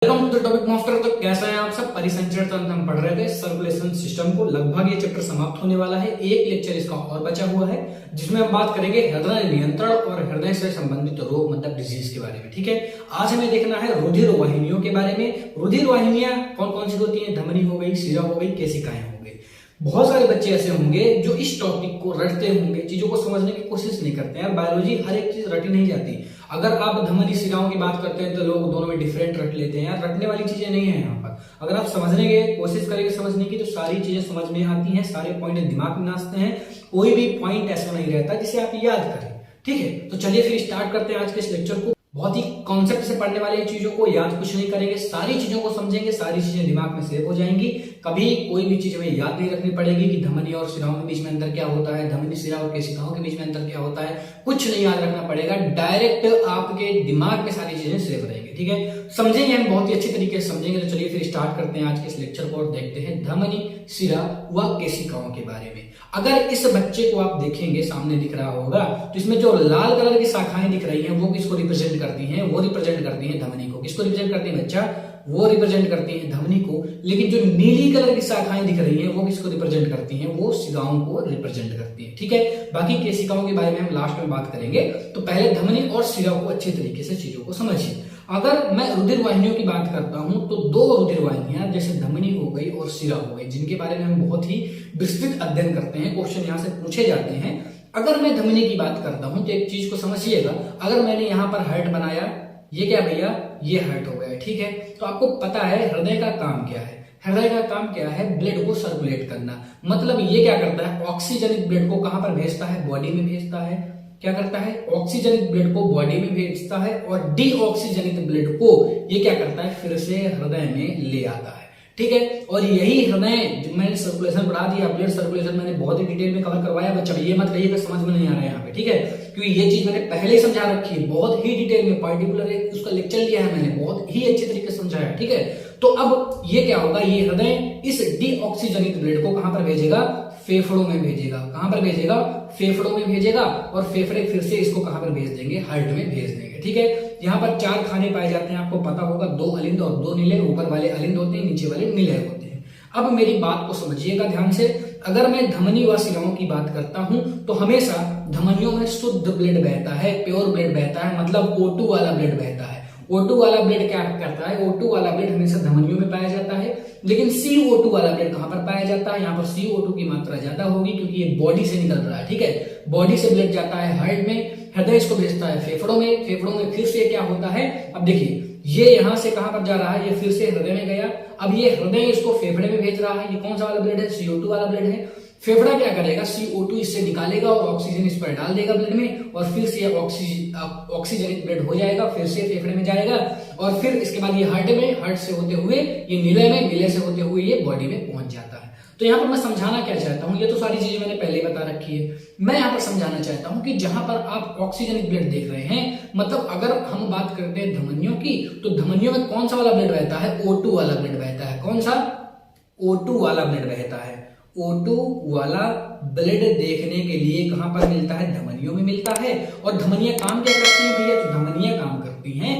Welcome to the topic master. तो कैसा है आप सब? परिसंचरण तंत्र हम पढ़ रहे थे, सर्कुलेशन सिस्टम को। लगभग ये चैप्टर समाप्त होने वाला है, एक लेक्चर इसका और बचा हुआ है जिसमें हम बात करेंगे हृदय नियंत्रण और हृदय से संबंधित रोग मतलब डिजीज के बारे में। ठीक है, आज हमें देखना है रुधिर वाहिनियों के बारे में। रुधिर वाहिनियां कौन कौन सी होती है? धमनी हो गई, शिरा हो गई, केशिकाएं हो गई। बहुत सारे बच्चे ऐसे होंगे जो इस टॉपिक को रटते होंगे, चीजों को समझने की कोशिश नहीं करते हैं। बायोलॉजी हर एक चीज रटी नहीं जाती। अगर आप धमनी शिराओं की बात करते हैं तो लोग दोनों में डिफरेंट रट लेते हैं। यार रटने वाली चीजें नहीं है यहाँ पर। अगर आप समझने की कोशिश करेंगे समझने की, तो सारी चीजें समझ में आती हैं, सारे पॉइंट दिमाग में नाचते हैं। कोई भी पॉइंट ऐसा नहीं रहता जिसे आप याद करें। ठीक है, तो चलिए फिर स्टार्ट करते हैं आज के इस लेक्चर को। बहुत ही कॉन्सेप्ट से पढ़ने वाली चीजों को याद कुछ नहीं करेंगे, सारी चीजों को समझेंगे, सारी चीजें दिमाग में सेव हो जाएंगी। कभी कोई भी चीज हमें याद नहीं रखनी पड़ेगी कि धमनी और शिराओं के बीच में अंतर क्या होता है, धमनी शिरा और केशिकाओं के बीच में अंतर क्या होता है, कुछ नहीं याद रखना पड़ेगा। डायरेक्ट आपके दिमाग में सारी चीजें सेव रहेंगी। ठीक है, समझेंगे हम बहुत ही अच्छी तरीके से समझेंगे। तो चलिए फिर स्टार्ट करते हैं आज के इस लेक्चर को और देखते हैं धमनी, शिरा व केशिकाओं के बारे में। अगर इस बच्चे को आप देखेंगे, सामने दिख रहा होगा, तो इसमें जो लाल कलर की शाखाएं दिख रही हैं वो किसको रिप्रेजेंट करती हैं? वो रिप्रेजेंट करती हैं धमनी को। किसको रिप्रेजेंट करती है बच्चा? वो रिप्रेजेंट करती हैं धमनी को। लेकिन जो नीली कलर की शाखाएं दिख रही हैं वो किसको रिप्रेजेंट करती हैं? वो शिराओं को रिप्रेजेंट करती हैं। ठीक है, बाकी केशिकाओं के बारे में हम लास्ट में बात करेंगे। तो पहले धमनी और शिरा को अच्छे तरीके से चीजों को समझिए। अगर मैं रुधिर वाहिनियों की बात करता हूं तो दो रुधिर वाहिनियां जैसे धमनी हो गई और शिरा हो गई, जिनके बारे में हम बहुत ही विस्तृत अध्ययन करते हैं, क्वेश्चन यहां से पूछे जाते हैं। अगर मैं धमनी की बात करता हूं तो एक चीज को समझिएगा। अगर मैंने यहां पर हार्ट बनाया, ये क्या भैया? ये हार्ट हो गया। ठीक है, तो आपको पता है हृदय का काम क्या है? हृदय का काम क्या है? ब्लड को सर्कुलेट करना। मतलब ये क्या करता है? ऑक्सीजनिक ब्लड को कहां पर भेजता है? बॉडी में भेजता है। क्या करता है? ऑक्सीजनित ब्लड को बॉडी में भेजता है और डीऑक्सीजनित ब्लड को ये क्या करता है? फिर से हृदय में ले आता है। ठीक है, और यही हृदय, मैंने सर्कुलेशन पढ़ा दिया, ब्लड सर्कुलेशन मैंने बहुत ही डिटेल में कवर करवाया। बच्चा ये मत कहिएगा समझ में नहीं आ रहा है यहाँ पे। ठीक है, क्योंकि ये चीज मैंने पहले ही समझा रखी है, बहुत ही डिटेल में, पर्टिकुलर उसका लेक्चर लिया है मैंने, बहुत ही अच्छे तरीके से समझाया। ठीक है, तो अब ये क्या होगा? ये हृदय इस डीऑक्सीजनित ब्लड को कहां पर भेजेगा? फेफड़ों में भेजेगा। कहां पर भेजेगा? फेफड़ों में भेजेगा। और फेफड़े फिर से इसको कहां पर भेज देंगे? हार्ट में भेज देंगे। ठीक है, यहाँ पर चार खाने पाए जाते हैं, आपको पता होगा, दो अलिंद और दो नीले। ऊपर वाले अलिंद होते हैं, नीचे वाले नीले होते हैं। अब मेरी बात को समझिएगा ध्यान से। अगर मैं धमनी व शिराओं की बात करता हूं तो हमेशा धमनियों में शुद्ध ब्लड बहता है, प्योर ब्लड बहता है, मतलब O2 वाला ब्लड बहता है। O2 वाला ब्लड क्या करता है? O2 वाला ब्लड हमेशा धमनियों में पाया जाता है। लेकिन CO2 वाला ब्लड कहां पर पाया जाता है? यहाँ पर CO2 की मात्रा ज्यादा होगी क्योंकि ये बॉडी से निकल रहा है। ठीक है, बॉडी से ब्लड जाता है हार्ट में, हृदय इसको भेजता है फेफड़ों में, फेफड़ों में फिर से क्या होता है? अब देखिए, ये यहां से कहां पर जा रहा है? ये फिर से हृदय में गया। अब ये हृदय इसको फेफड़े में भेज रहा है। ये कौन सा वाला ब्लड है? CO2 वाला ब्लड है। फेफड़ा क्या करेगा? CO2 इससे निकालेगा और ऑक्सीजन इस पर डाल देगा ब्लड में, और फिर से ऑक्सीजनिक ब्लड हो जाएगा, फिर से फेफड़े में जाएगा, और फिर इसके बाद ये हार्ट में, हार्ट से होते हुए ये नीले में, नीले से होते हुए ये बॉडी में पहुंच जाता है। तो यहाँ पर मैं समझाना क्या चाहता हूँ, ये तो सारी चीजें मैंने पहले बता रखी है। मैं यहाँ पर समझाना चाहता हूँ कि जहां पर आप ऑक्सीजनिक ब्लड देख रहे हैं, मतलब अगर हम बात करते हैं धमनियों की, तो धमनियों में कौन सा वाला ब्लड बहता है? O2 वाला ब्लड बहता है। कौन सा? O2 वाला ब्लड बहता है। O2 वाला ब्लड देखने के लिए कहां पर मिलता है? धमनियों में मिलता है। और धमनियां काम क्या करती हैं भैया? तो धमनियां काम करती हैं,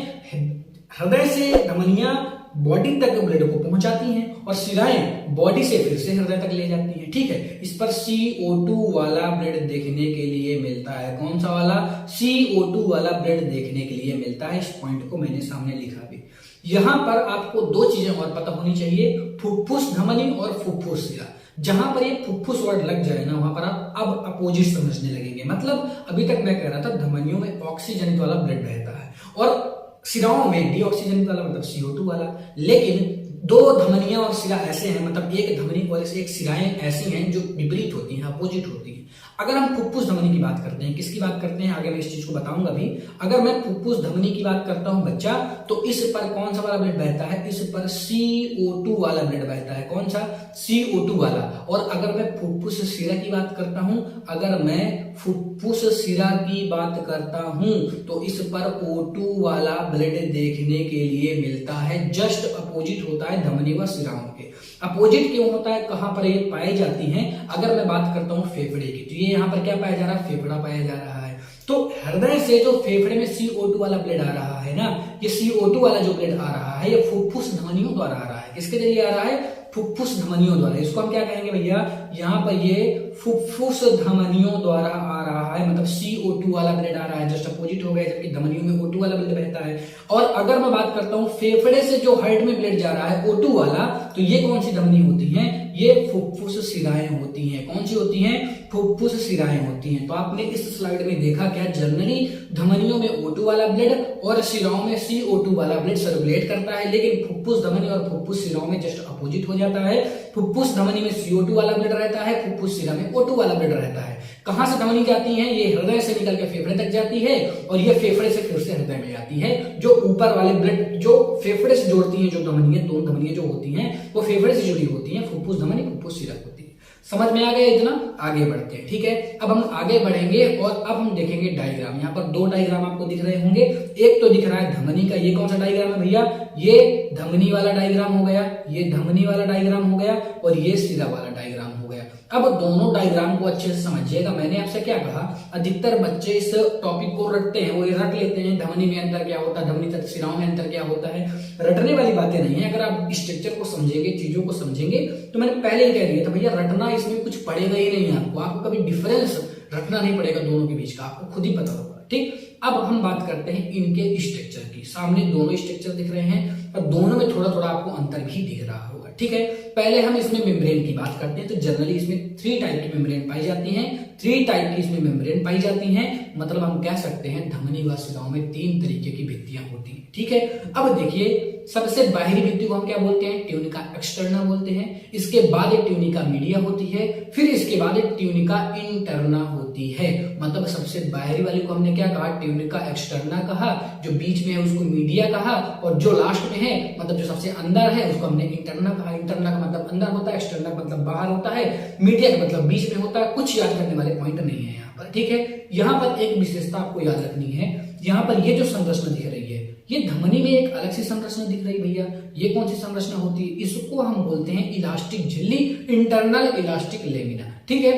हृदय से धमनियां बॉडी तक ब्लड को पहुंचाती हैं और शिराएं बॉडी से फिर से हृदय तक ले जाती हैं। ठीक है, इस पर CO2 वाला ब्लड देखने के लिए मिलता है। कौन सा वाला? CO2 वाला ब्लड देखने के लिए मिलता है। इस पॉइंट को मैंने सामने लिखा भी। यहां पर आपको दो चीजें और पता होनी चाहिए, फुफ्फुस धमनी और फुफ्फुस शिरा। जहां पर ये फुफ्फुस वर्ड लग जाए ना, वहां पर आप अब अपोजिट समझने लगेंगे। मतलब अभी तक मैं कह रहा था धमनियों में ऑक्सीजनित वाला ब्लड बहता है और शिराओं में डीऑक्सीजनित वाला, मतलब CO2 वाला। लेकिन दो धमनियां और शिरा ऐसे हैं, मतलब एक धमनी और एक शिराएं ऐसी हैं जो विपरीत होती हैं, अपोजिट होती हैं। अगर हम फुफ्फुस धमनी की बात करते हैं, किसकी बात करते हैं आगे मैं इस चीज को बताऊंगा भी। अगर मैं फुफ्फुस धमनी की बात करता हूं बच्चा, तो इस पर कौन सा वाला ब्लड बहता है? इस पर CO2 वाला ब्लड बहता है। कौन सा? CO2 वाला। और अगर मैं फुफ्फुस शिरा की बात करता हूं, अगर मैं फुफ्फुस शिरा की बात करता हूं, तो इस पर O2 वाला ब्लड देखने के लिए मिलता है। जस्ट अपोजिट होता है धमनी व शिराओं के। अपोजिट क्यों होता है? कहां पर ये पाई जाती हैं? अगर मैं बात करता हूं फेफड़े की, तो ये यहाँ पर क्या पाया जा रहा है? फेफड़ा पाया जा रहा है। तो हृदय से जो फेफड़े में CO2 वाला ब्लड आ रहा है ना, ये CO2 वाला जो ब्लड आ रहा है ये फुफ्फुस धमनियों द्वारा आ रहा है। किसके जरिए आ रहा है? फुफ्फुस धमनियों द्वारा। इसको हम क्या कहेंगे भैया? यहाँ पर ये फुफ्फुस धमनियों द्वारा आ रहा है, मतलब CO2 वाला ब्लड आ रहा है, जस्ट अपोजिट हो गया, जबकि धमनियों में O2 वाला ब्लड बहता है। और अगर मैं बात करता हूं फेफड़े से जो हार्ट में ब्लड जा रहा है O2 वाला, तो ये कौन सी धमनी होती है? ये फुफ्फुस शिराएं होती हैं। कौन सी होती हैं? फुफ्फुस शिराएं होती हैं। तो आपने इस स्लाइड में देखा क्या, जनरली धमनियों में O2 वाला ब्लड और शिराओं में CO2 वाला ब्लड सर्कुलेट करता है, लेकिन फुफ्फुस धमनी और फुफ्फुस शिराओं में जस्ट अपोजिट हो जाता है। फुफ्फुस धमनी में CO2 वाला ब्लड रहता है, फुफ्फुस शिरा में O2 वाला ब्लड रहता है। कहां से धमनी जाती है? ये हृदय से निकल के फेफड़े तक जाती है, और ये फेफड़े से फिर से हृदय में जाती है। जो ऊपर वाले ब्लड जो फेफड़े से जोड़ती हैं, जो धमनियां, दोनों धमनियां जो होती हैं वो फेफड़े से जुड़ी होती हैं, फुफ्फुस धमनी फुफ्फुस शिरा होती है। समझ में आ गया इतना? आगे बढ़ते हैं, ठीक है। अब हम आगे बढ़ेंगे और अब हम देखेंगे डायग्राम। यहाँ पर दो डायग्राम आपको दिख रहे होंगे। एक तो दिख रहा है धमनी का, ये कौन सा डायग्राम है भैया? ये धमनी वाला डायग्राम हो गया, ये धमनी वाला डायग्राम हो गया, और ये शिरा वाला डायग्राम हो गया। अब दोनों डायग्राम को अच्छे से समझिएगा। मैंने आपसे क्या कहा, अधिकतर बच्चे इस टॉपिक को रटते हैं, वो ये रट लेते हैं, धमनी में अंतर क्या होता है, धमनी तक शिराओं में अंतर क्या होता है। रटने वाली बातें नहीं है। अगर आप स्ट्रक्चर को समझेंगे, चीजों को समझेंगे, तो मैंने पहले ही कह दिया था भैया, रटना इसमें कुछ पड़ेगा ही नहीं। आपको कभी डिफरेंस रखना नहीं पड़ेगा दोनों के बीच का, आपको खुद ही पता होगा, ठीक। अब हम बात करते हैं इनके स्ट्रक्चर की। सामने दोनों स्ट्रक्चर दिख रहे हैं और दोनों में थोड़ा थोड़ा आपको अंतर भी दिख रहा होगा, ठीक है। पहले हम इसमें मेम्ब्रेन की बात करते हैं। तो जनरली इसमें 3 टाइप की मेम्ब्रेन पाई जाती हैं। 3 टाइप की इसमें मेम्ब्रेन पाई जाती हैं, मतलब हम कह सकते हैं धमनी व शिराओं में 3 तरीके की भित्तियां होती हैं, ठीक है। अब देखिए, सबसे बाहरी भित्ति को हम क्या बोलते हैं? ट्यूनिका एक्सटर्ना बोलते हैं। इसके बाद एक ट्यूनिका मीडिया होती है, फिर इसके बाद एक ट्यूनिका इंटरना होती है। मतलब सबसे बाहरी वाली को हमने क्या कहा? ट्यूनिका एक्सटर्ना कहा, जो बीच में है उसको मीडिया कहा, और जो लास्ट में है, मतलब जो सबसे अंदर है, उसको हमने इंटरना कहा। इंटरना का मतलब अंदर होता है, एक्सटर्ना का मतलब बाहर होता है, मीडिया का मतलब बीच में होता है। कुछ याद करने वाले पॉइंट नहीं है यहाँ पर, ठीक है। यहाँ पर एक विशेषता आपको याद रखनी है। यहाँ पर ये जो संरचना दिख रही है, ये धमनी में एक अलग सी संरचना दिख रही भैया। ये कौन सी संरचना होती है? इसको हम बोलते हैं इलास्टिक झिल्ली, इंटरनल इलास्टिक लेमिना, ठीक है।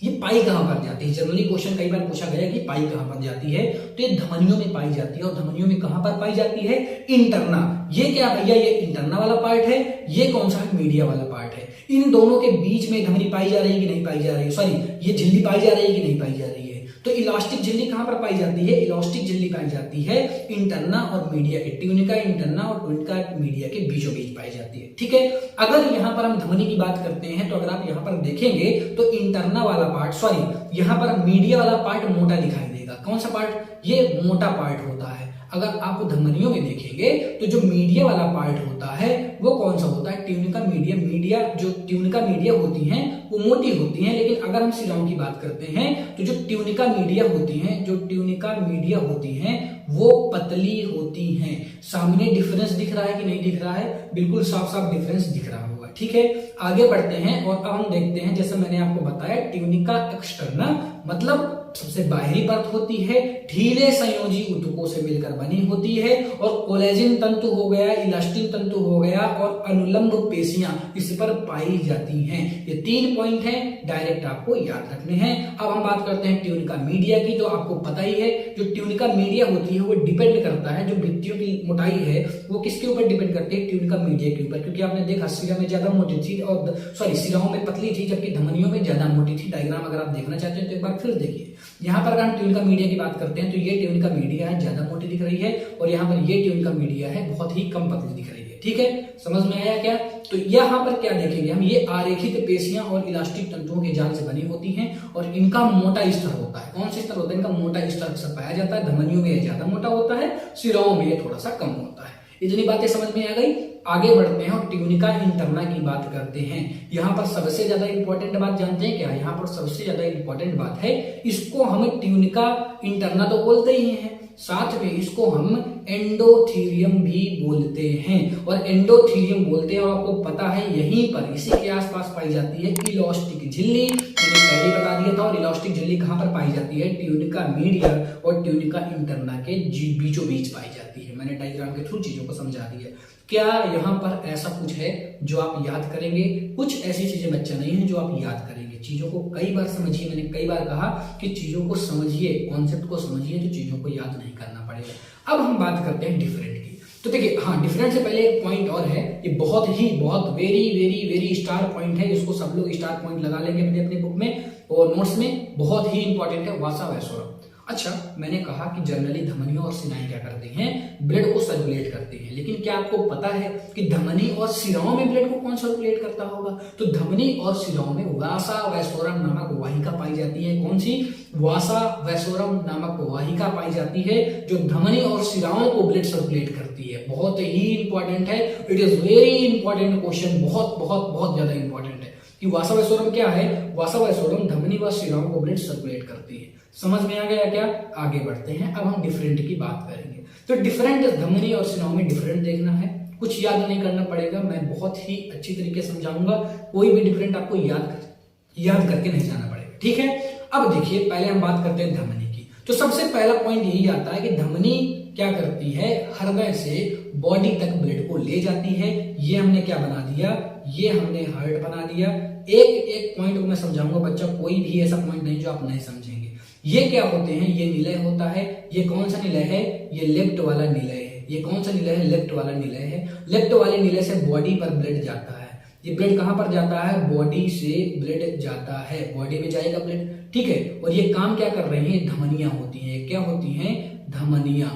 ये पाई कहां पर जाती है? जनरली क्वेश्चन कई बार पूछा गया कि पाई कहां पर जाती है, तो ये धमनियों में पाई जाती है। और धमनियों में कहां पर पाई जाती है? इंटरना। ये क्या भैया? ये इंटरना वाला पार्ट है, ये कौन सा है? मीडिया वाला पार्ट है। इन दोनों के बीच में धमनी पाई जा रही है कि नहीं पाई जा रही है? सॉरी, ये झिल्ली पाई जा रही है कि नहीं पाई जा रही है? तो इलास्टिक झिल्ली कहां पर पाई जाती है? इलास्टिक झिल्ली पाई जाती है इंटरना और मीडिया के, ट्यूनिका इंटरना और ट्यूनिका मीडिया के बीचों बीच पाई जाती है, ठीक है। अगर यहां पर हम धमनी की बात करते हैं, तो अगर आप यहां पर देखेंगे तो इंटरना वाला पार्ट, सॉरी यहां पर मीडिया वाला पार्ट मोटा दिखाई देगा। कौन सा पार्ट? ये मोटा पार्ट होता है। अगर आप धमनियों में देखेंगे तो जो मीडिया वाला पार्ट होता है वो कौन सा होता है? Tunica media. मीडिया जो ट्यूनिका मीडिया होती हैं वो मोटी होती हैं, लेकिन अगर हम शिराओं की बात करते हैं तो जो ट्यूनिका मीडिया होती हैं, जो ट्यूनिका मीडिया होती हैं वो पतली होती हैं। सामने डिफरेंस दिख रहा है कि नहीं दिख रहा है? बिल्कुल साफ साफ डिफरेंस दिख रहा होगा, ठीक है। आगे बढ़ते हैं और अब हम देखते हैं, जैसे मैंने आपको बताया, ट्यूनिका एक्सटर्ना मतलब सबसे बाहरी परत होती है, ढीले संयोजी ऊतकों से मिलकर बनी होती है, और कोलेजन तंतु हो गया, इलास्टिन तंतु हो गया, और अनुलंब पेशियां इस पर पाई जाती हैं। ये 3 पॉइंट हैं, डायरेक्ट आपको याद रखने हैं। अब हम बात करते हैं ट्यूनिका मीडिया की। तो आपको पता ही है, जो ट्यूनिका मीडिया होती है वो डिपेंड करता है, जो भित्तियों की मोटाई है वो किसके ऊपर डिपेंड करती है? ट्यूनिका मीडिया के ऊपर। क्योंकि आपने देखा शिरा में ज्यादा मोटी थी, और सॉरी शिराओं में पतली थी, जबकि धमनियों में ज्यादा मोटी थी। डायग्राम अगर आप देखना चाहते हैं तो एक बार फिर देखिए। यहाँ पर अगर हम ट्यूनिका मीडिया की बात करते हैं तो ये ट्यूनिका मीडिया है, ज्यादा मोटी दिख रही है, और यहाँ पर ये ट्यूनिका मीडिया है, बहुत ही कम पतली दिख रही है, ठीक है। समझ में आया क्या? तो यहाँ पर क्या देखेंगे हम? ये आरेखित पेशियां और इलास्टिक तंतुओं के जाल से बनी होती हैं, और इनका मोटा स्तर होता है। कौन सा स्तर होता है? इनका मोटा स्तर अक्सर पाया जाता है। धमनियों में ज्यादा मोटा होता है, शिराओं में थोड़ा सा कम होता है। इतनी बातें समझ में आ गई। आगे बढ़ते हैं और ट्यूनिका इंटरना की बात करते हैं। यहाँ पर सबसे ज्यादा इंपॉर्टेंट बात जानते हैं क्या? यहाँ पर सबसे ज्यादा इंपॉर्टेंट बात है, इसको हम ट्यूनिका इंटरना तो बोलते ही हैं, साथ में इसको हम एंडोथीलियम भी बोलते हैं। और एंडोथीलियम बोलते हैं और आपको पता है यहीं पर इसी के आसपास पाई जाती है इलास्टिक झिल्ली। मैंने पहले बता दिया था। और इलास्टिक झिल्ली कहां पर पाई जाती है? ट्यूनिका मीडिया और ट्यूनिका इंटरना के बीचों बीच पाई जाती है। मैंने डायग्राम के थ्रू चीजों को समझा दिया। क्या यहाँ पर ऐसा कुछ है जो आप याद करेंगे? कुछ ऐसी चीजें बच्चा नहीं है जो आप याद करेंगे। चीजों को कई बार समझिए। मैंने कई बार कहा कि चीजों को समझिए, कॉन्सेप्ट को समझिए, जो चीजों को याद नहीं करना पड़ेगा। अब हम बात करते हैं डिफरेंट की। तो देखिए, हाँ, डिफरेंट से पहले एक पॉइंट और है। ये बहुत very very very star point है। इसको सब लोग स्टार पॉइंट लगा लेंगे अपने अपने बुक में और नोट्स में। बहुत ही इंपॉर्टेंट है, वासा वैसोरम। अच्छा, मैंने कहा कि जनरली धमनियों और सिराएं क्या करते हैं? ब्लड को सर्कुलेट करते हैं। लेकिन क्या आपको पता है कि धमनी और सिराओं में ब्लड को कौन सर्कुलेट करता होगा? तो धमनी और सिराओं में वासा वैसोरम नामक वाहिका पाई जाती है। कौन सी? वासा वैसोरम नामक वाहिका पाई जाती है जो धमनी और सिराओं को ब्लड सर्कुलेट करती है। बहुत ही इंपॉर्टेंट है। It is very important question. बहुत बहुत बहुत ज्यादा इंपॉर्टेंट है कि वासा वैसोरम क्या है। वासा वैसोरम धमनी व सिराओं को ब्लड सर्कुलेट करती है। समझ में आ गया क्या? आगे बढ़ते हैं। अब हम डिफरेंट की बात करेंगे। तो डिफरेंट धमनी और सिराओं में डिफरेंट देखना है। कुछ याद नहीं करना पड़ेगा। मैं बहुत ही अच्छी तरीके से समझाऊंगा। कोई भी डिफरेंट आपको याद करके नहीं जाना पड़ेगा। ठीक है। अब देखिए, पहले हम बात करते हैं धमनी की। तो सबसे पहला पॉइंट यही आता है कि धमनी क्या करती है? हृदय से बॉडी तक ब्लड को ले जाती है। ये हमने क्या बना दिया? ये हमने हार्ट बना दिया। एक एक पॉइंट को मैं समझाऊंगा बच्चा। कोई भी ऐसा पॉइंट नहीं जो आप नहीं समझेंगे। ये क्या होते हैं? ये निलय होता है। ये कौन सा निलय है? ये लेफ्ट वाला निलय है। ये कौन सा निलय है? लेफ्ट वाला निलय है। लेफ्ट वाले निलय से बॉडी पर ब्लड जाता है। ये ब्लड कहां पर जाता है? बॉडी से ब्लड जाता है। बॉडी में जाएगा ब्लड। ठीक है। और ये काम क्या कर रही है? धमनियां होती हैं। क्या होती हैं? धमनियां।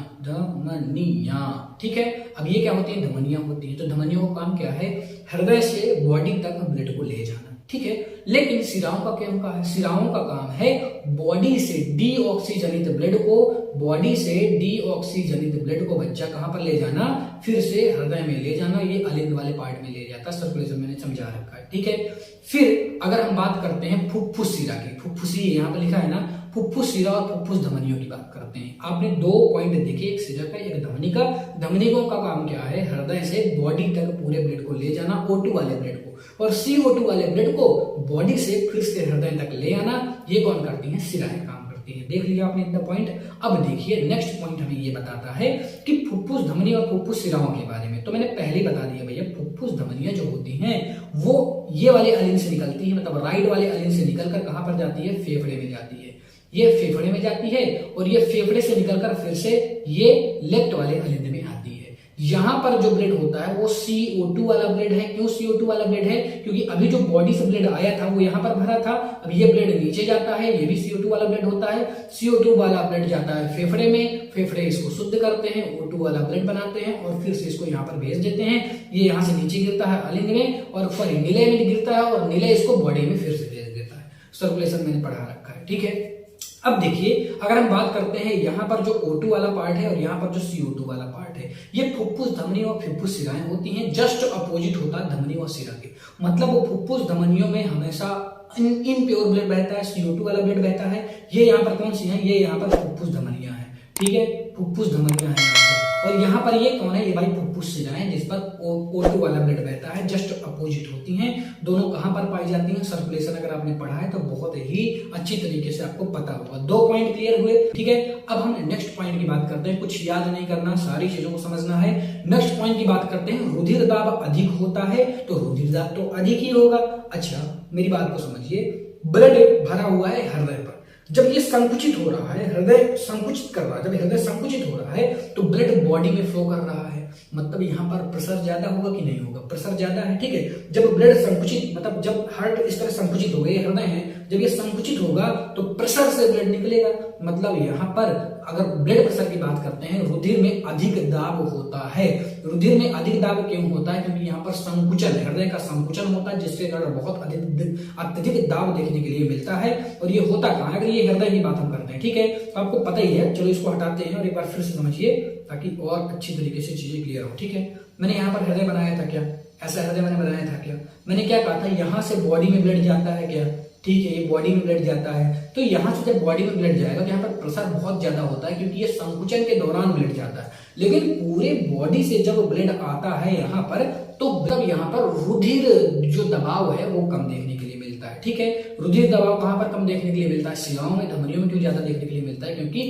ठीक है। अब ये क्या होती है? धमनियां होती है। तो धमनियों का काम क्या है? हृदय से बॉडी तक ब्लड को ले जाना। ठीक है। लेकिन सिराओं का क्या है? सिराओं का काम है बॉडी से डीऑक्सीजनित ब्लड को बच्चा कहां पर ले जाना? फिर से हृदय में ले जाना। ये अलिंद वाले पार्ट में ले जाता। सर्कुलेशन मैंने समझा रखा है। ठीक है। फिर अगर हम बात करते हैं फुफ्फुस सिरा की। फुफ्फुसी यहाँ पर लिखा है ना। फुफ्फुस सिरा और फुफ्फुस धमनियों की बात करते हैं। आपने दो पॉइंट देखे, एक सिरा का, एक धमनी का। धमनियों का काम क्या है? हृदय से बॉडी तक पूरे ब्लड को ले जाना, O2 वाले ब्लड को, और CO2 वाले ब्लड को बॉडी से फिर से हृदय तक ले आना। ये कौन करती है? सिराएं काम करती है। देख लिया आपने इतना पॉइंट। अब देखिए, नेक्स्ट पॉइंट हमें ये बताता है कि फुफ्फुस धमनी और फुफ्फुस सिराओं के बारे में। तो मैंने पहले ही बता दिया भैया, फुफ्फुस धमनियां जो होती हैं वो ये वाले अलिंद से निकलती है। मतलब राइट वाले अलिंद से निकलकर कहां पर जाती है? फेफड़े में जाती है। ये फेफड़े में जाती है और ये फेफड़े से निकलकर फिर से ये लेफ्ट वाले अलिंद में आती है। यहां पर जो ब्लड होता है वो CO2 वाला ब्लड है। क्यों CO2 वाला ब्लड है? क्योंकि अभी जो बॉडी से ब्लड आया था वो यहां पर भरा था। अब ये ब्लड नीचे जाता है। ये भी CO2 वाला ब्लड होता है। CO2 वाला ब्लड जाता है फेफड़े में। फेफड़े इसको शुद्ध करते हैं, O2 वाला ब्लड बनाते हैं और फिर से इसको यहाँ पर भेज देते हैं। ये यहाँ से नीचे गिरता है अलिंद में और सॉरी निलय में गिरता है और निलय इसको बॉडी में फिर से भेज देता है। सर्कुलेशन मैंने पढ़ा रखा है। ठीक है। अब देखिए, अगर हम बात करते हैं यहाँ पर जो O2 वाला पार्ट है और यहाँ पर जो CO2 वाला पार्ट है, ये फुफ्फुस धमनी और फुफ्फुस सिराएं होती हैं। जस्ट अपोजिट होता है धमनी और सिरा के। मतलब वो फुफ्फुस धमनियों में हमेशा इनप्योर ब्लड बहता है, CO2 वाला ब्लड बहता है। ये यहाँ पर कौन सी है? ये यहाँ पर फुफ्फुस धमनियां हैं। ठीक है। फुफ्फुस धमनियां हैं यहाँ पर। और यहाँ पर ये कौन है? ये भाई फुफ्फुस सिराएं जिस पर O2 वाला ब्लड बहता है। जस्ट अपोजिट होती हैं। दोनों कहां पर पाई जाती हैं? सर्कुलेशन अगर आपने पढ़ा है तो बहुत ही अच्छी तरीके से आपको पता होगा। दो पॉइंट क्लियर हुए। ठीक है। अब हम नेक्स्ट पॉइंट की बात करते हैं। कुछ याद नहीं करना, सारी चीजों को समझना है। नेक्स्ट पॉइंट की बात करते हैं। रुधिर दाब अधिक होता है तो रुधिर दाब तो अधिक ही होगा। अच्छा, मेरी बात को समझिए। ब्लड भरा हुआ है हृदय पर। जब ये संकुचित हो रहा है, हृदय संकुचित कर रहा है, जब हृदय संकुचित हो रहा है तो ब्लड बॉडी में फ्लो कर रहा है। मतलब यहाँ पर प्रेशर ज्यादा होगा कि नहीं होगा? प्रेशर ज्यादा है। ठीक है। जब ब्लड संकुचित, मतलब जब हार्ट इस तरह संकुचित हो गया, हृदय है, जब ये संकुचित होगा तो प्रेशर से ब्लड निकलेगा। मतलब यहाँ पर अगर ब्लड प्रेशर की बात करते हैं, रुधिर में अधिक दाब होता है। रुधिर में अधिक दाब क्यों होता है? क्योंकि यहाँ पर संकुचन, हृदय का संकुचन होता है, जिसके कारण बहुत अत्यधिक दाब देखने के लिए मिलता है। और ये होता कहाँ है? अगर ये हृदय की बात हम करते हैं, ठीक है, तो आपको पता ही है। चलो इसको हटाते हैं और एक बार फिर से समझिए ताकि और अच्छी तरीके से चीजें क्लियर हो। ठीक है। मैंने यहाँ पर हृदय बनाया था क्या? ऐसा हृदय मैंने बनाया था क्या? मैंने क्या कहा था? यहाँ से बॉडी में ब्लड जाता है क्या? ठीक है, ये बॉडी में ब्लड जाता है, तो यहाँ से जब बॉडी में ब्लड जाएगा तो यहाँ पर प्रेशर बहुत ज्यादा होता है क्योंकि ये संकुचन के दौरान ब्लड जाता है। लेकिन पूरे बॉडी से जब ब्लड आता है यहाँ पर, तो तब यहाँ पर रुधिर जो दबाव है वो कम देखने के लिए मिलता है। ठीक है, रुधिर दबाव कहाँ पर कम देखने के लिए मिलता है? शिराओं में, धमनियों में क्यों ज्यादा देखने के लिए मिलता है? क्योंकि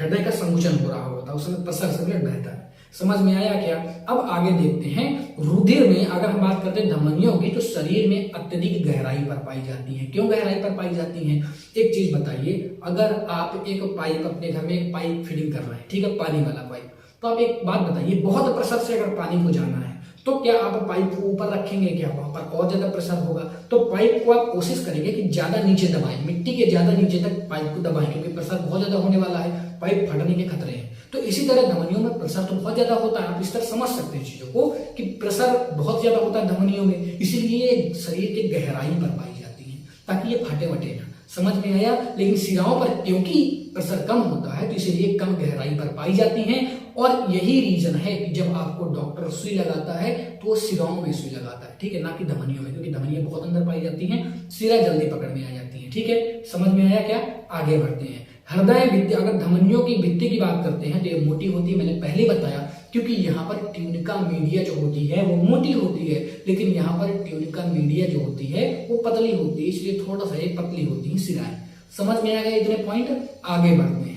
हृदय का संकुचन हो रहा होता है, उस समय प्रेशर से ब्लड बहता है। समझ में आया क्या? अब आगे देखते हैं। रुधिर में अगर हम बात करते हैं धमनियों की, तो शरीर में अत्यधिक गहराई पर पाई जाती है। क्यों गहराई पर पाई जाती है? एक चीज बताइए, अगर आप एक पाइप अपने घर में एक पाइप फिटिंग कर रहे हैं, ठीक है, पानी वाला पाइप, तो आप एक बात बताइए, बहुत प्रेशर से अगर पानी को जाना है तो क्या आप पाइप को ऊपर रखेंगे? क्या वहां पर और ज्यादा प्रेशर होगा? तो पाइप को आप कोशिश करेंगे कि ज्यादा नीचे दबाएं, मिट्टी के ज्यादा नीचे तक पाइप को दबाएं, क्योंकि प्रेशर बहुत ज्यादा होने वाला है, पाइप फटने के खतरे हैं। तो इसी तरह धमनियों में प्रेशर तो बहुत ज्यादा होता है, आप इस तरह समझ सकते हैं चीजों को कि प्रेशर बहुत ज्यादा होता है धमनियों में, इसीलिए शरीर के गहराई पर पाई जाती है ताकि ये फटे वटे ना। समझ में आया? लेकिन शिराओं पर क्योंकि प्रेशर कम होता है तो इसीलिए कम गहराई पर पाई जाती हैं, और यही रीजन है कि जब आपको डॉक्टर सुई लगाता है तो वो शिराओं में सुई लगाता है, ठीक है, ना कि धमनियों में, क्योंकि धमनियां बहुत अंदर पाई जाती हैं, शिरा जल्दी पकड़ में आ जाती है। ठीक है, समझ में आया क्या? आगे बढ़ते हैं। हृदय भित्ति, अगर धमनियों की भित्ति की बात करते हैं तो ये मोटी होती है, मैंने पहले बताया, क्योंकि यहाँ पर ट्यूनिका मीडिया जो होती है वो मोटी होती है, लेकिन यहाँ पर ट्यूनिका मीडिया जो होती है वो पतली होती है, इसलिए थोड़ा सा ये पतली होती है शिराएं। समझ में आ गए इतने पॉइंट? आगे बढ़ते हैं।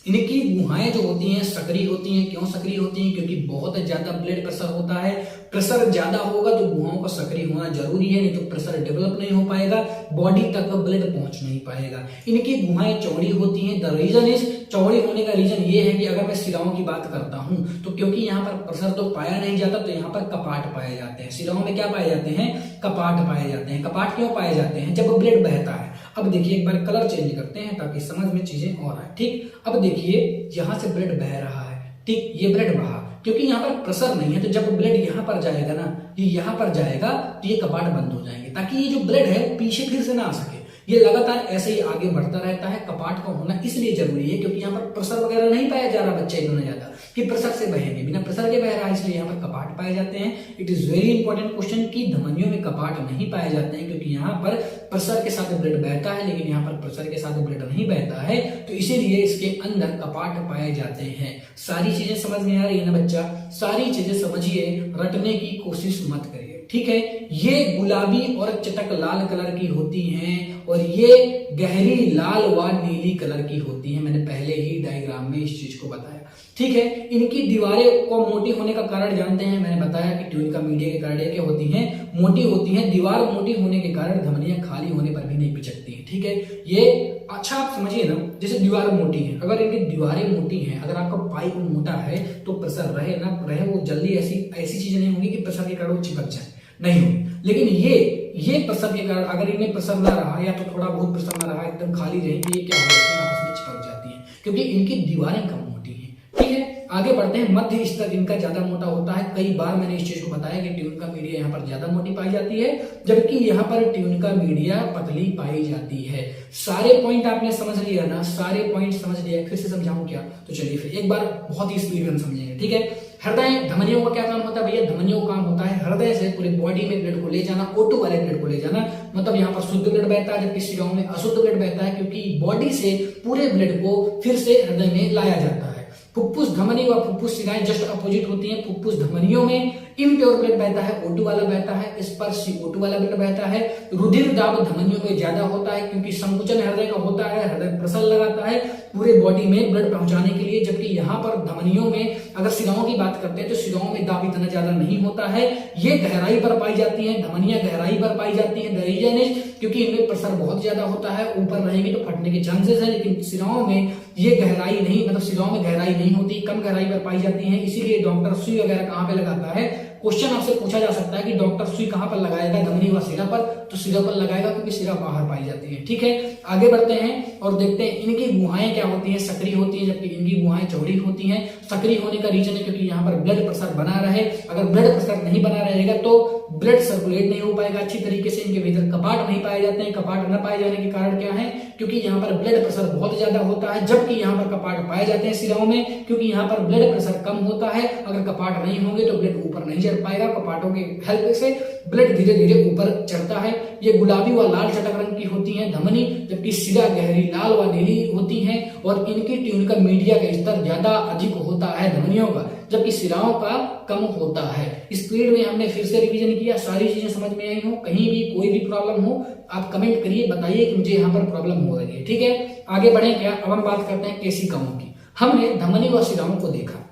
इनकी गुहाएं जो होती हैं सक्रिय होती हैं। क्यों सक्रिय होती हैं? क्योंकि बहुत ज्यादा ब्लड प्रेशर होता है, प्रेशर ज्यादा होगा तो गुहाओं का सक्रिय होना जरूरी है, नहीं तो प्रेशर डेवलप नहीं हो पाएगा, बॉडी तक ब्लड पहुंच नहीं पाएगा। इनकी गुहाएं चौड़ी होती हैं। द रीजन इज, चौड़ी होने का रीजन ये है कि अगर मैं शिराओं की बात करता हूं तो क्योंकि यहाँ पर प्रेशर तो पाया नहीं जाता, तो यहाँ पर कपाट पाए जाते हैं। शिराओं में क्या पाए जाते हैं? कपाट पाए जाते हैं। कपाट क्यों पाए जाते हैं? जब ब्लड बहता है। अब देखिए, एक बार कलर चेंज करते हैं ताकि समझ में चीजें और आए। ठीक, अब देखिए यहां से ब्लड बह रहा है, ठीक, ये ब्लड बहा, क्योंकि यहाँ पर प्रेशर नहीं है, तो जब ब्लड यहाँ पर जाएगा ना, ये यहाँ पर जाएगा तो ये कपाट बंद हो जाएंगे, ताकि ये जो ब्लड है पीछे फिर से ना आ सके। ये लगातार ऐसे ही आगे बढ़ता रहता है। कपाट का होना इसलिए जरूरी है क्योंकि यहाँ पर प्रेशर वगैरह नहीं पाया जा रहा बच्चे इतना ज्यादा कि प्रेशर से बहेंगे, बिना प्रेशर के बह रहा है, इसलिए यहाँ पर कपाट पाए जाते हैं। It is very important question कि धमनियों में कपाट नहीं पाए जाते हैं क्योंकि यहाँ पर प्रेशर के साथ ब्लड बहता है, लेकिन यहाँ पर प्रेशर के साथ ब्लड नहीं बहता है, तो इसीलिए इसके अंदर कपाट पाए जाते हैं। सारी चीजें समझ में आ रही है ना बच्चा? सारी चीजें समझिए, रटने की कोशिश मत करिए, ठीक है। ये गुलाबी और चटक लाल कलर की होती हैं और ये गहरी लाल व नीली कलर की होती हैं। मैंने पहले ही डायग्राम में इस चीज को बताया, ठीक है। इनकी दीवारें को मोटी होने का कारण जानते हैं, मैंने बताया कि ट्यूनिका मीडिया के कारण क्या होती हैं? मोटी होती हैं। दीवार मोटी होने के कारण धमनियां खाली होने पर भी नहीं पिचकती हैं, ठीक है। ये अच्छा आप समझिए ना, जैसे दीवार मोटी है, अगर इनकी दीवारें मोटी हैं, अगर आपका पाइप मोटा है तो प्रेशर रहे ना रहे, वो जल्दी ऐसी चीजें नहीं होंगी कि प्रेशर के कारण वो चिपक जाए, नहीं होगी। लेकिन ये प्रेशर के कारण अगर इनमें प्रेशर ना रहा या तो थोड़ा बहुत प्रेशर ना रहा, एकदम खाली रहेंगी, ये क्या हो जाती है? आपस में चिपक जाती है क्योंकि इनकी दीवारें कम मोटी हैं, ठीक है। आगे बढ़ते हैं। मध्य स्तर इनका ज्यादा मोटा होता है। कई बार मैंने इस चीज को बताया कि ट्यूनिका मीडिया यहाँ पर ज्यादा मोटी पाई जाती है, जबकि यहाँ पर ट्यूनिका मीडिया पतली पाई जाती है। सारे पॉइंट आपने समझ लिया ना? सारे पॉइंट समझ लिया? फिर से समझाऊं क्या? तो चलिए फिर एक बार बहुत ही स्पीड में समझेंगे, ठीक है। हृदय, धमनियों का क्या काम होता है भैया? धमनियों का काम होता है हृदय से पूरे बॉडी में ब्लड को ले जाना, O2 वाले ब्लड को ले जाना। मतलब यहाँ पर शुद्ध ब्लड बहता है, जबकि शिराओं में अशुद्ध ब्लड बहता है, क्योंकि बॉडी से पूरे ब्लड को फिर से हृदय में लाया जाता है। फुफ्फुस धमनी व फुफ्फुस शिराएं जस्ट अपोजिट होती हैं। फुफ्फुस धमनियों में इम्प्योर ब्लड बहता है, O2 वाला बहता है, स्पर्शी O2 वाला ब्लड बहता है। रुधिर दाब धमनियों में ज्यादा होता है क्योंकि संकुचन हृदय का होता है, हृदय प्रेशर लगाता है पूरे बॉडी में ब्लड पहुंचाने के लिए, जबकि यहाँ पर धमनियों में, अगर शिराओं की बात करते हैं तो शिराओं में दाब इतना ज्यादा नहीं होता है। ये गहराई पर पाई जाती है, धमनियां गहराई पर पाई जाती है। द रीजन इज, क्योंकि इनमें प्रेशर बहुत ज्यादा होता है, ऊपर रहेंगे तो फटने के चांसेस है, लेकिन शिराओं में ये गहराई नहीं, मतलब शिराओं में गहराई नहीं होती, कम गहराई पर पाई जाती है। इसीलिए डॉक्टर सुई वगैरह कहाँ पे लगाता है? क्वेश्चन आपसे पूछा जा सकता है कि डॉक्टर सुई कहां पर लगाएगा? धमनी व शिरा पर, तो शिरा पर लगाएगा क्योंकि शिरा बाहर पाई जाती है, ठीक है। आगे बढ़ते हैं और देखते हैं इनकी गुहाएं क्या होती हैं? सक्रिय होती है, जबकि इनकी गुहाएं चौड़ी होती हैं। सक्रिय होने का रीजन है क्योंकि यहाँ पर ब्लड प्रेशर बना रहे। अगर ब्लड प्रेशर नहीं बना रहेगा तो ब्लड सर्कुलेट नहीं हो पाएगा अच्छी तरीके से। इनके भीतर कपाट नहीं पाए जाते हैं। कपाट न पाए जाने के कारण क्या है? क्योंकि यहाँ पर ब्लड प्रेशर बहुत ज्यादा होता है, जबकि यहाँ पर कपाट पाए जाते हैं शिराओं में, क्योंकि यहाँ पर ब्लड प्रेशर कम होता है। अगर कपाट नहीं होंगे तो ब्लड ऊपर नहीं चढ़ पाएगा। कपाटों के हेल्प से ब्लड धीरे धीरे ऊपर चढ़ता है। ये गुलाबी व लाल चटक रंग की होती है धमनी, जबकि सिरा गहरी लाल व नीली होती है और इनकी ट्यूनिका मीडिया का स्तर ज्यादा अधिक होता है धमनियों का, जबकि सिराओं का कम होता है। स्पीड में हमने फिर से रिवीजन किया, सारी चीजें समझ में आई हो। कहीं भी कोई भी प्रॉब्लम हो आप कमेंट करिए, बताइए कि मुझे यहाँ पर प्रॉब्लम हो रही है। ठीक है, आगे बढ़े क्या। अब हम बात करते हैं केशिकाओं की। हमने धमनी व सिराओं को देखा।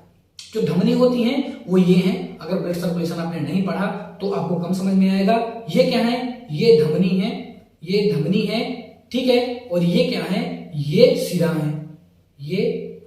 जो धमनी होती हैं वो ये हैं, अगर ब्लड सर्कुलेशन आपने नहीं पढ़ा तो आपको कम समझ में आएगा। ये क्या है, ये धमनी है, ये धमनी है, ठीक है। और ये क्या है, ये सिरा है, ये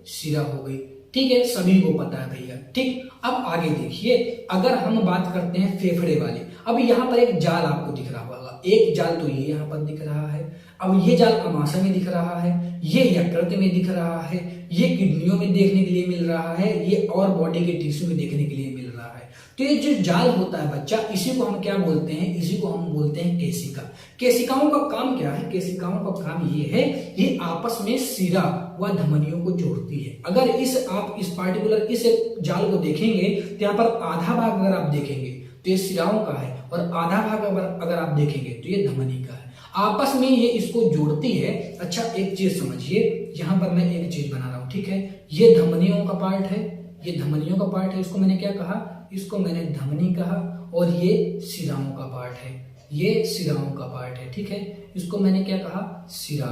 सिरा हो गई, ठीक है, सभी को पता है भैया। ठीक, अब आगे देखिए, अगर हम बात करते हैं फेफड़े वाले। अब यहाँ पर एक जाल आपको दिख रहा होगा, एक जाल तो ये यहाँ पर दिख रहा है। अब ये जाल आमाशय में दिख रहा है, ये यकृत में दिख रहा है, ये किडनियों में देखने के लिए मिल रहा है, ये और बॉडी के टिश्यू में देखने के लिए मिल रहा है। तो ये जो जाल होता है बच्चा, इसी को हम क्या बोलते हैं, इसी को हम बोलते हैं केशिका। केशिकाओं का काम क्या है, केशिकाओं का काम ये है, ये आपस में सिरा व धमनियों को जोड़ती है। अगर आप इस पार्टिकुलर इस जाल को देखेंगे तो यहाँ पर आधा भाग अगर आप देखेंगे तो ये सिराओं का है और आधा भाग अगर आप देखेंगे तो ये धमनी का है। आपस में ये इसको जोड़ती है। अच्छा, एक चीज समझिए, यहाँ पर मैं एक चीज बना रहा हूं, ठीक है। ये धमनियों का पार्ट है, ये धमनियों का पार्ट है, इसको मैंने क्या कहा, इसको मैंने धमनी कहा। और ये सिराओं का पार्ट है, ये सिराओं का पार्ट है, ठीक है। इसको मैंने क्या कहा, सिरा,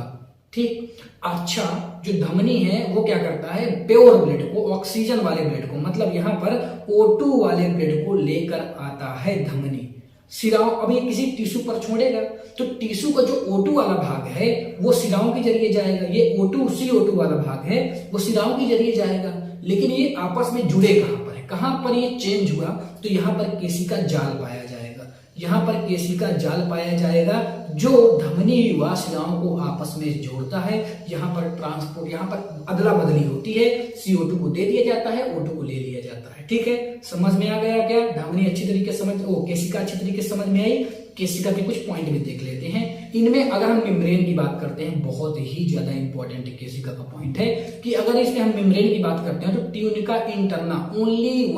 ठीक। अच्छा, जो धमनी है वो क्या करता है, प्योर ब्लड को, ऑक्सीजन वाले ब्लड को, मतलब यहाँ पर O2 वाले ब्लड को लेकर आता है धमनी। सिराओं, अब ये किसी टिश्यू पर छोड़ेगा तो टिश्यू का जो O2 वाला भाग है वो सिराओं के जरिए जाएगा। ये CO2 वाला भाग है वो सिराओं के जरिए जाएगा। लेकिन ये आपस में जुड़े कहां पर है, कहां पर ये चेंज हुआ, तो यहाँ पर केशिका जाल पाया जाएगा। यहाँ पर केशिका जाल पाया जाएगा जो धमनी व सिराओं को आपस में जोड़ता है। यहाँ पर ट्रांसपोर्ट, यहाँ पर अदला बदली होती है, CO2 को दे दिया जाता है, O2 को ले लिया जाता है। ठीक है, समझ में आ गया क्या। धमनी अच्छी तरीके से केशिका अच्छी तरीके से समझ में आई। केशिका के कुछ पॉइंट भी देख लेते हैं। इनमें अगर हम मेम्ब्रेन की बात करते हैं, बहुत ही ज्यादा इंपॉर्टेंट केशिका का पॉइंट है कि अगर इसमें हम मेम्ब्रेन की बात करते हैं तो tunica interna, only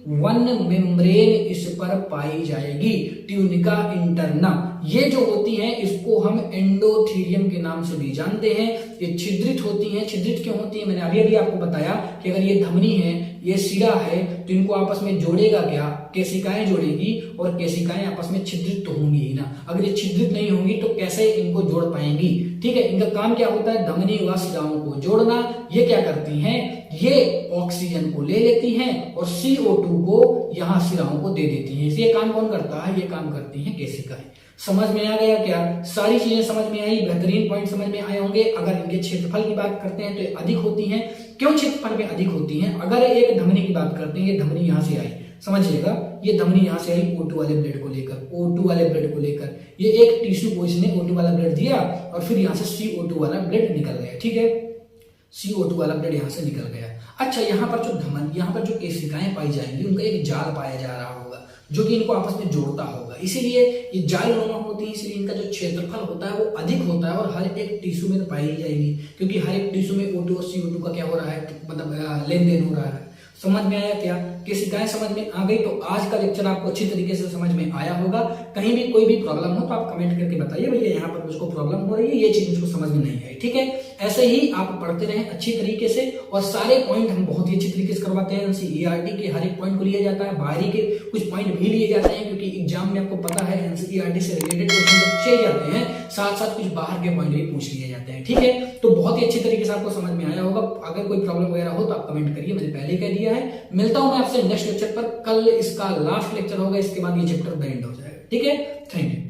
one membrane इस पर पाई जाएगी, ट्यूनिका इंटरना। ये जो होती है इसको हम एंडोथीलियम के नाम से भी जानते हैं। ये छिद्रित होती हैं। छिद्रित क्यों होती है, मैंने अभी आपको बताया कि अगर ये धमनी है, ये सिरा है, तो इनको आपस में जोड़ेगा क्या, केशिकाएं जोड़ेगी, और केशिकाएं आपस में छिद्रित तो होंगी ही ना। अगर ये छिद्रित नहीं होंगी तो कैसे इनको जोड़ पाएंगी। ठीक है, इनका काम क्या होता है, धमनी व सिराओं को जोड़ना। ये क्या करती हैं, ये ऑक्सीजन को ले लेती हैं और CO2 को यहाँ सिराओं को दे देती हैं। ये काम कौन करता है, ये काम करती हैं केशिकाएं। समझ में आ गया क्या, सारी चीजें समझ में आई, बेहतरीन पॉइंट समझ में आए होंगे। अगर इनके क्षेत्रफल की बात करते हैं तो ये अधिक होती हैं। क्यों क्षेत्रफल में अधिक होती हैं, अगर एक धमनी की बात करते हैं, ये धमनी यहाँ से आई, समझिएगा, ये धमनी यहाँ से आई O2 वाले ब्लड को लेकर, ये एक टिश्यू को इसने O2 वाला ब्लड दिया और फिर यहाँ से CO2 वाला ब्लड निकल गया। ठीक है, CO2 वाला ब्लड यहाँ से निकल गया। अच्छा, यहाँ पर जो केशिकाएं पाई जाएंगी उनका एक जाल पाया जा रहा होगा जो कि इनको आपस में जोड़ता होगा, इसीलिए ये जाल नुमा होती है, इसलिए इनका जो क्षेत्रफल होता है वो अधिक होता है और हर एक टिश्यू में पाई जाएगी, क्योंकि हर एक टिश्यू में O2 और CO2 का क्या हो रहा है, मतलब लेन देन हो रहा है। समझ में आया क्या, केशिकाएं समझ में आ गई। तो आज का लेक्चर आपको अच्छी तरीके से समझ में आया होगा। कहीं भी कोई भी प्रॉब्लम हो तो आप कमेंट करके बताइए, भैया यहाँ पर मुझको प्रॉब्लम हो रही है, ये चीज मुझको समझ में नहीं आई। ठीक है, ऐसे ही आप पढ़ते रहें अच्छी तरीके से, और सारे पॉइंट हम बहुत ही अच्छी तरीके से करवाते हैं। NCERT के हर एक पॉइंट को लिया जाता है, बाहरी के कुछ पॉइंट भी लिए जाते हैं, क्योंकि एग्जाम में आपको पता है NCERT से रिलेटेड क्वेश्चन पूछे जाते हैं, साथ साथ कुछ बाहर के पॉइंट भी पूछ लिए जाते हैं। ठीक है, तो बहुत ही अच्छी तरीके से आपको समझ में आया होगा। अगर कोई प्रॉब्लम वगैरह हो तो आप कमेंट करिए, मैंने पहले कह दिया है। मिलता हूं मैं आपसे नेक्स्ट लेक्चर पर। कल इसका लास्ट लेक्चर होगा, इसके बाद ये चैप्टर एंड हो जाएगा। ठीक है, थैंक यू।